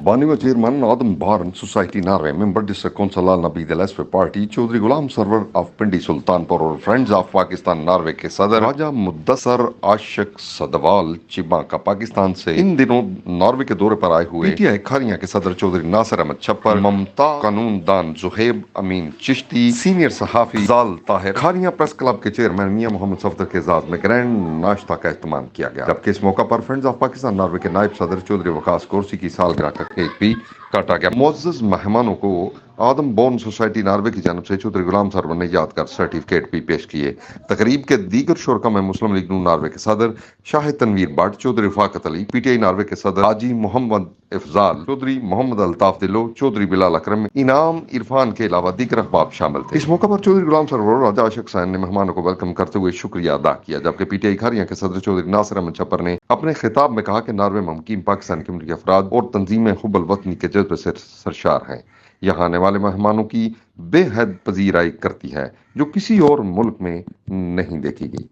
بانی و چیئرمین آدم بارن society Norway member district council نبید ایس پارٹی چودھری غلام سرور آف پنڈی سلطان پور اور فرینڈز آف پاکستان ناروے کے صدر راجہ مدثر عاشق سدوال چیبا کا پاکستان سے ان دنوں ناروے کے دورے پر آئے ہوئے پی ٹی آئی کھاریاں کے صدر چودھری ناصر احمد چھپر، ممتا قانون دان زہیب امین چشتی، سینئر صحافی زال طاہر، کھاریاں پریس کلب کے چیئرمین میاں محمد صفدر کے اعزاز میں گرینڈ ناشتہ کا اہتمام کیا گیا، جبکہ اس موقع پر فرینڈز آف پاکستان ناروے کے نائب صدر چودھری وقاص کورسی کی سالگرہ کا کیک بھی کاٹا گیا۔ معزز مہمانوں کو آدم بورن سوسائٹی ناروے کی جانب سے چودھری غلام سرور نے یادگار سرٹیفکیٹ بھی پیش کیے۔ تقریب کے دیگر شرکا میں مسلم لیگ نون ناروے کے صدر شاہ تنویر بٹ، چودھری رفاقت علی، پی ٹی آئی ناروے کے صدر حاجی محمد افضال، چودھری محمد الطاف دلو، چودھری بلال اکرم، انعام عرفان کے علاوہ دیگر احباب شامل تھے۔ اس موقع پر چودھری غلام سرور اور راجہ عاشق سین نے مہمانوں کو ویلکم کرتے ہوئے شکریہ ادا کیا، جبکہ پی ٹی آئی کھاریاں کے صدر چودھری ناصر احمد چھپر نے اپنے خطاب میں کہا کہ ناروے میں مقیم پاکستان کمیونٹی کے افراد اور تنظیمیں حب الوطنی کے جذبے سے سرشار ہیں، یہاں آنے والے مہمانوں کی بے حد پذیرائی کرتی ہے جو کسی اور ملک میں نہیں دیکھی گئی۔